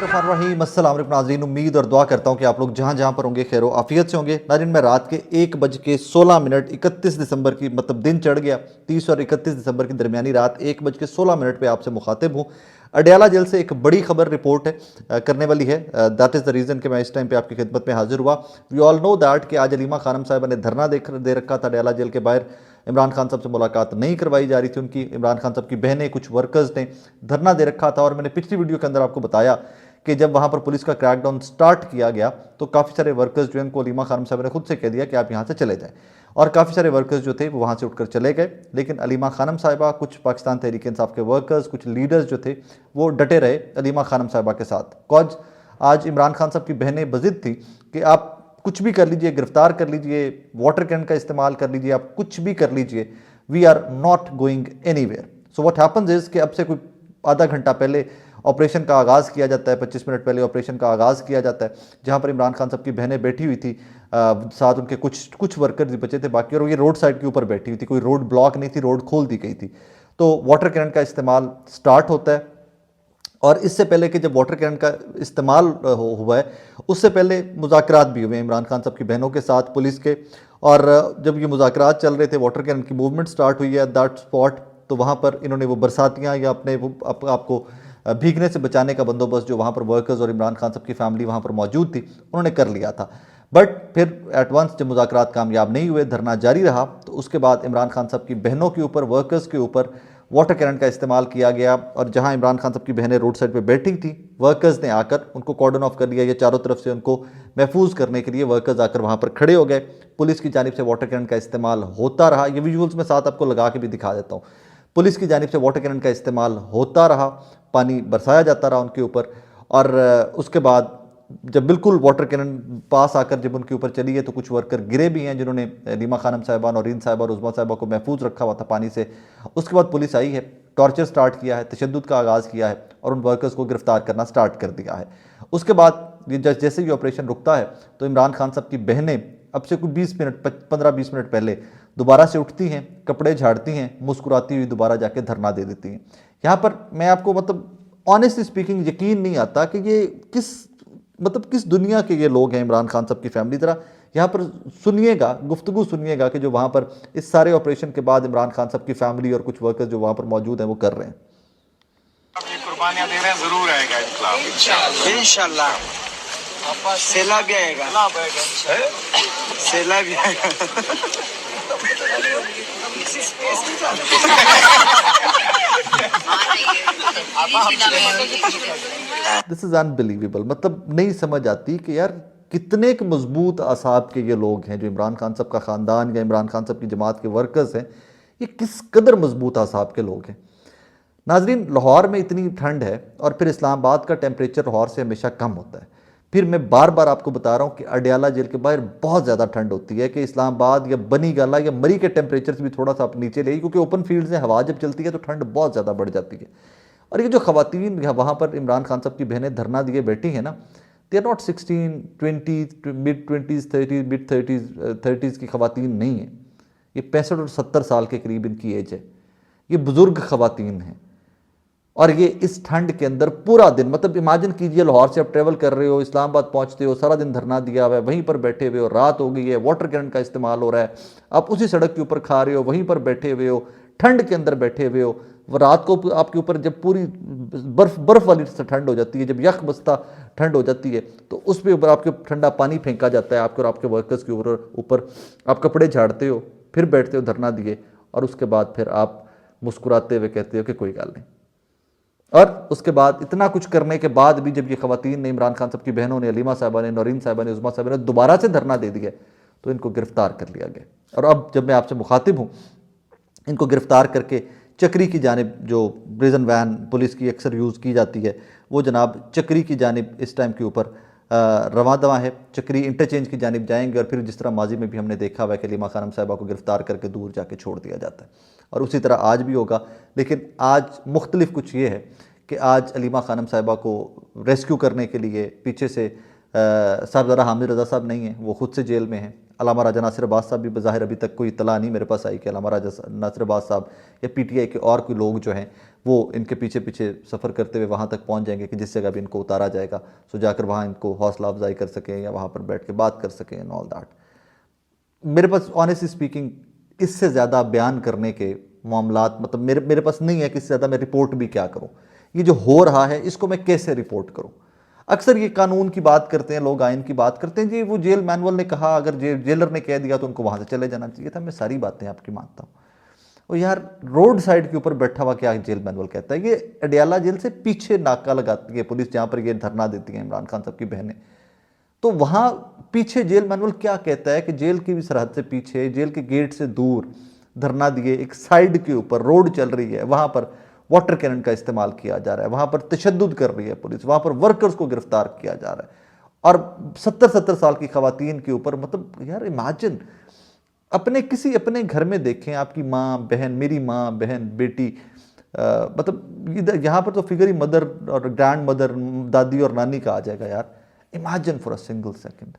बिस्मिल्लाहिर्रहमानिर्रहीम। अस्सलाम वालेकुम नाज़रीन, उम्मीद और दुआ करता हूँ कि आप लोग जहाँ जहाँ पर होंगे खैर आफियत से होंगे। नाज़रीन, मैं रात के 1:16 31 दिसंबर की मतलब दिन चढ़ गया 30 और 31 दिसंबर की दरमियानी रात 1:16 पे आपसे मुखातिब हूँ। अडयाला जेल से एक बड़ी खबर रिपोर्ट करने वाली है। दैट इज़ द रीज़न कि मैं इस टाइम पे आपकी खिदमत में हाजिर हुआ। वी ऑल नो दैट कि आज अलीमा खानम साहिबा ने धरना दे रखा था अडयाला जेल के बाहर। इमरान खान साहब से मुलाकात नहीं करवाई जा रही थी उनकी। इमरान खान साहब की बहनें, कुछ वर्कर्स ने धरना दे रखा था और मैंने पिछली वीडियो के अंदर आपको बताया कि जब वहाँ पर पुलिस का क्रैकडाउन स्टार्ट किया गया तो काफ़ी सारे वर्कर्स जो हैं उनको अलीमा खानम साहब ने खुद से कह दिया कि आप यहाँ से चले जाएँ, और काफ़ी सारे वर्कर्स जो थे वो वहाँ से उठकर चले गए। लेकिन अलीमा खानम साहिबा, कुछ पाकिस्तान तहरीक इंसाफ के वर्कर्स, कुछ लीडर्स जो थे वो डटे रहे अलीमा खानम साहिबा के साथ। कॉज आज इमरान खान साहब की बहनें बजिद थी कि आप कुछ भी कर लीजिए, गिरफ्तार कर लीजिए, वाटर कैन का इस्तेमाल कर लीजिए, आप कुछ भी कर लीजिए, we are not going anywhere. So what happens is कि अब से कोई आधा घंटा पहले ऑपरेशन का आगाज़ किया जाता है, 25 मिनट पहले ऑपरेशन का आगाज़ किया जाता है, जहां पर इमरान खान साहब की बहनें बैठी हुई थी, साथ उनके कुछ वर्कर्स भी बचे थे बाकी, और ये रोड साइड के ऊपर बैठी हुई थी, कोई रोड ब्लॉक नहीं थी, रोड खोल दी गई थी। तो वाटर कैन का इस्तेमाल स्टार्ट होता है, और इससे पहले कि जब वाटर कैन का इस्तेमाल हुआ है उससे पहले मुज़ाकरात भी हुए इमरान खान साहब की बहनों के साथ पुलिस के। और जब ये मुज़ाकरात चल रहे थे, वाटर कैन की मूवमेंट स्टार्ट हुई है एट दैट स्पॉट, तो वहाँ पर इन्होंने वो बरसातियाँ या अपने वो आपको भीगने से बचाने का बंदोबस्त जो वहाँ पर वर्कर्स और इमरान खान साहब की फैमिली वहाँ पर मौजूद थी उन्होंने कर लिया था। बट फिर एट वंस जब मुज़ाकरात कामयाब नहीं हुए, धरना जारी रहा, तो उसके बाद इमरान खान साहब की बहनों के ऊपर, वर्कर्स के ऊपर वाटर कैनन का इस्तेमाल किया गया। और जहां इमरान खान साहब की बहनें रोड साइड पे बैठी थी, वर्कर्स ने आकर उनको कॉर्डन ऑफ कर लिया। ये चारों तरफ से उनको महफूज करने के लिए वर्कर्स आकर वहां पर खड़े हो गए। पुलिस की जानिब से वाटर कैनन का इस्तेमाल होता रहा। ये विजुअल्स में साथ आपको लगा के भी दिखा देता हूँ। पुलिस की जानिब से वाटर कैनन का इस्तेमाल होता रहा, पानी बरसाया जाता रहा उनके ऊपर। और उसके बाद जब बिल्कुल वाटर कैनन पास आकर जब उनके ऊपर चली है तो कुछ वर्कर गिरे भी हैं जिन्होंने रीमा खानम साहिबा, नौरीन साहिबा और उज़मा साहिबा को महफूज रखा हुआ था पानी से। उसके बाद पुलिस आई है, टॉर्चर स्टार्ट किया है, तशद्दुद का आगाज़ किया है और उन वर्कर्स को गिरफ्तार करना स्टार्ट कर दिया है। उसके बाद ये जैसे ही ऑपरेशन रुकता है तो इमरान खान साहब की बहनें अब से कोई 20 मिनट 15-20 मिनट पहले दोबारा से उठती हैं, कपड़े झाड़ती हैं, मुस्कुराती हुई दोबारा जाके धरना दे देती हैं। यहाँ पर मैं आपको मतलब ऑनेस्टली स्पीकिंग यकीन नहीं आता कि ये किस दुनिया के ये लोग हैं इमरान खान साहब की फैमिली। जरा यहाँ पर सुनिएगा, गुफ्तगू सुनिएगा कि जो वहाँ पर इस सारे ऑपरेशन के बाद इमरान खान साहब की फैमिली और कुछ वर्कर्स जो वहाँ पर मौजूद हैं वो कर रहे हैं। कुर्बानियां दे रहे हैं, जरूर आएगा इंकलाब इंशाल्लाह। सेला भी आएगा, सेला भी आएगा। This is unbelievable. मतलब नहीं समझ आती कि यार कितने के मजबूत असाब के ये लोग हैं जो इमरान खान साहब का ख़ानदान या इमरान खान साहब की जमात के वर्कर्स हैं, ये किस कदर मजबूत असाब के लोग हैं। नाजरीन, लाहौर में इतनी ठंड है और फिर इस्लामाबाद का टेम्परेचर लाहौर से हमेशा कम होता है। फिर मैं बार बार आपको बता रहा हूँ कि अडयाला जेल के बाहर बहुत ज़्यादा ठंड होती है कि इस्लामाबाद या बनी गाला या मरी के टेम्परेचर से भी थोड़ा सा आप नीचे ले, क्योंकि ओपन फील्ड में हवा जब चलती है तो ठंड बहुत ज़्यादा बढ़ जाती है। और ये जो ख़वातीन वहाँ पर इमरान खान साहब की बहनें धरना दिए बैठी हैं ना, दे आर नॉट 16, 20, मिड-20s, 30, मिड-30s की ख़वातीन नहीं है। ये 65 और 70 साल के करीब इनकी एज है। ये बुज़ुर्ग ख़वातीन हैं और ये इस ठंड के अंदर पूरा दिन, मतलब इमेजिन कीजिए लाहौर से आप ट्रैवल कर रहे हो, इस्लामाबाद पहुंचते हो, सारा दिन धरना दिया हुआ है, वहीं पर बैठे हुए हो, रात हो गई है, वाटर कैन का इस्तेमाल हो रहा है, आप उसी सड़क के ऊपर खा रहे हो, वहीं पर बैठे हुए हो, ठंड के अंदर बैठे हुए हो। वो रात को आपके ऊपर जब पूरी बर्फ़ वाली ठंड हो जाती है, जब यख बस्ता ठंड हो जाती है, तो उस पर ऊपर आपके ठंडा पानी फेंका जाता है आपके और आपके वर्कर्स के ऊपर आप कपड़े झाड़ते हो, फिर बैठते हो धरना दिए, और उसके बाद फिर आप मुस्कुराते हुए कहते हो कि कोई गल नहीं। और उसके बाद इतना कुछ करने के बाद भी जब ये ख़वातीन ने, इमरान खान साहब की बहनों ने, अलीमा साहिबा ने, नौरीन साहिबा ने, उज़मा साहिबा ने दोबारा से धरना दे दिया तो इनको गिरफ्तार कर लिया गया। और अब जब मैं आपसे मुखातिब हूँ, इनको गिरफ्तार करके चक्री की जानिब, जो प्रिजन वैन पुलिस की अक्सर यूज़ की जाती है, वो जनाब चक्री की जानिब इस टाइम के ऊपर रवां दवा है। चक्री इंटरचेंज की जानिब जाएंगे और फिर जिस तरह माजी में भी हमने देखा हुआ है कि अलीमा खानम साहिबा को गिरफ्तार करके दूर जाके छोड़ दिया जाता है, और उसी तरह आज भी होगा। लेकिन आज मुख्तलिफ कुछ ये है कि आज अलीमा खानम साहिबा को रेस्क्यू करने के लिए पीछे से साहबजादा हामिद रज़ा साहब नहीं हैं, वो ख़ुद से जेल में हैं। अल्लामा राजा नासिर अब्बास साहब भी बज़ाहिर अभी तक कोई इतला नहीं मेरे पास आई कि अल्लामा राजा नासिर अब्बास साहब या PTI के और कोई लोग जो हैं वो इनके पीछे पीछे सफ़र करते हुए वहाँ तक पहुँच जाएंगे कि जिस जगह भी इनको उतारा जाएगा, सो जाकर वहाँ इनको हौसला अफजाई कर सकें या वहाँ पर बैठ के बात कर सकें एंड ऑल दैट। मेरे पास ऑनेस्टली स्पीकिंग इससे ज़्यादा बयान करने के मामलात मतलब मेरे पास नहीं है कि इससे ज़्यादा मैं रिपोर्ट भी क्या करूँ। ये जो हो रहा है इसको मैं कैसे रिपोर्ट करूँ। अक्सर ये कानून की बात करते हैं लोग, आइन की बात करते हैं, जी वो जेल मैनुअल ने कहा, अगर जेलर ने कह दिया तो उनको वहाँ से चले जाना चाहिए था। मैं सारी बातें आपकी मानता हूँ। और यार रोड साइड के ऊपर बैठा हुआ क्या जेल मैनुअल कहता है। ये अडियाला जेल से पीछे नाका लगाती है पुलिस, जहाँ पर ये धरना देती है इमरान खान साहब की बहनें, तो वहाँ पीछे जेल मैनुअल क्या कहता है कि जेल की भी सरहद से पीछे, जेल के गेट से दूर धरना दिए एक साइड के ऊपर रोड चल रही है, वहाँ पर वाटर कैनन का इस्तेमाल किया जा रहा है, वहाँ पर तशद्दुद कर रही है पुलिस, वहाँ पर वर्कर्स को गिरफ्तार किया जा रहा है और 70-70 साल की खवातीन के ऊपर। मतलब यार इमेजिन, अपने घर में देखें, आपकी माँ बहन, मेरी माँ बहन बेटी, मतलब यहाँ पर तो फिगर ही मदर और ग्रैंड मदर, दादी और नानी का आ जाएगा यार। Imagine for a single second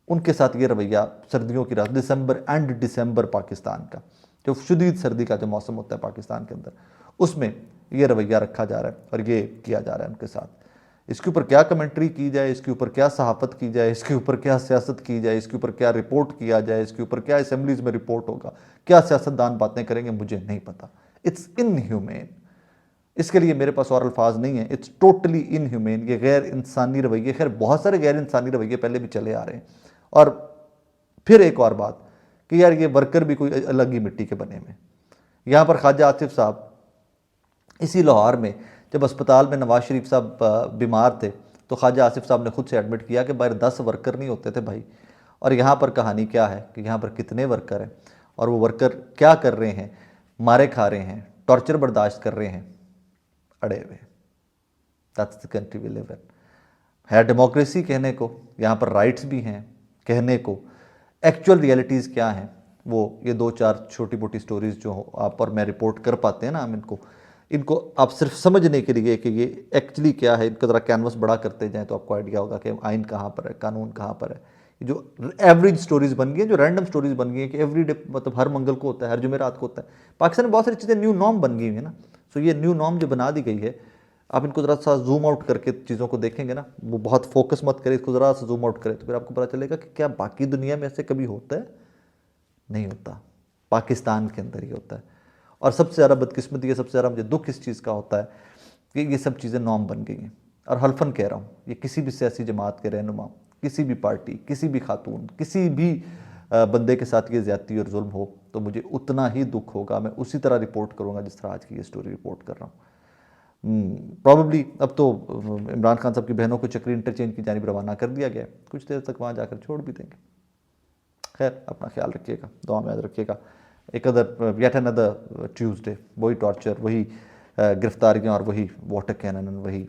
उनके साथ ये रवैया सर्दियों की रात, दिसंबर पाकिस्तान का जो शदीद सर्दी का जो मौसम होता है पाकिस्तान के अंदर, उसमें ये रवैया रखा जा रहा है और ये किया जा रहा है उनके साथ। इसके ऊपर क्या कमेंट्री की जाए, इसके ऊपर क्या सहाफ़त की जाए, इसके ऊपर क्या सियासत की जाए, इसके ऊपर क्या रिपोर्ट किया जाए, इसके ऊपर क्या असेंबलीज में रिपोर्ट होगा, क्या सियासतदान बातें करेंगे, मुझे नहीं पता। It's inhumane. इसके लिए मेरे पास और अल्फाज नहीं है। It's totally inhumane. ये गैर इंसानी रवैये, खैर बहुत सारे गैर इंसानी रवैये पहले भी चले आ रहे हैं। और फिर एक और बात कि यार ये वर्कर भी कोई अलग ही मिट्टी के बने हुए। यहाँ पर ख्वाजा आसिफ साहब इसी लाहौर में जब अस्पताल में नवाज शरीफ साहब बीमार थे तो ख्वाजा आसिफ साहब ने खुद से एडमिट किया कि बाहर 10 वर्कर नहीं होते थे भाई। और यहाँ पर कहानी क्या है कि यहाँ पर कितने वर्कर हैं और वो वर्कर क्या कर रहे हैं, मारे खा रहे हैं, टॉर्चर बर्दाश्त कर रहे हैं, अड़े हुए। That's the country we live in. है डेमोक्रेसी कहने को, यहाँ पर राइट्स भी हैं कहने को, एक्चुअल रियलिटीज़ क्या हैं वो ये 2-4 छोटी मोटी स्टोरीज़ जो आप और मैं रिपोर्ट कर पाते हैं ना, हम इनको आप सिर्फ समझने के लिए कि ये एक्चुअली क्या है, इनका ज़रा कैनवस बड़ा करते जाएं तो आपको आइडिया होगा कि आइन कहाँ पर है, कानून कहाँ पर है। ये जो एवरेज स्टोरीज़ बन गई हैं, जो रैंडम स्टोरीज़ बन गई हैं कि एवरी डे, मतलब हर मंगल को होता है, हर जुमेरात को होता है। पाकिस्तान में बहुत सारी चीज़ें न्यू नॉर्म बन गई हैं ना। सो ये न्यू नॉर्म जो बना दी गई है, आप इनको ज़रा सा जूम आउट करके चीज़ों को देखेंगे ना, वो बहुत फोकस मत करें, इसको ज़रा सा जूम आउट करें तो फिर आपको पता चलेगा कि क्या बाकी दुनिया में ऐसे कभी होता है? नहीं होता, पाकिस्तान के अंदर ही होता है। और सबसे ज़्यादा बदकिस्मती है, सबसे ज़्यादा मुझे दुख इस चीज़ का होता है कि ये सब चीज़ें नॉर्म बन गई हैं। और हल्फन कह रहा हूँ, ये किसी भी सियासी जमात के रहनुमा, किसी भी पार्टी, किसी भी खातून, किसी भी बंदे के साथ ये ज़्यादती और जुल्म हो तो मुझे उतना ही दुख होगा, मैं उसी तरह रिपोर्ट करूँगा जिस तरह आज की ये स्टोरी रिपोर्ट कर रहा हूँ। प्रॉबेबली अब तो इमरान खान साहब की बहनों को चक्री इंटरचेंज की जानिब रवाना कर दिया गया, कुछ देर तक वहाँ जाकर छोड़ भी देंगे। खैर अपना ख्याल रखिएगा, दुआ में याद रखिएगा। येट अनदर ट्यूसडे, वही टॉर्चर, वही गिरफ्तारियाँ और वही वाटर कैनन, वही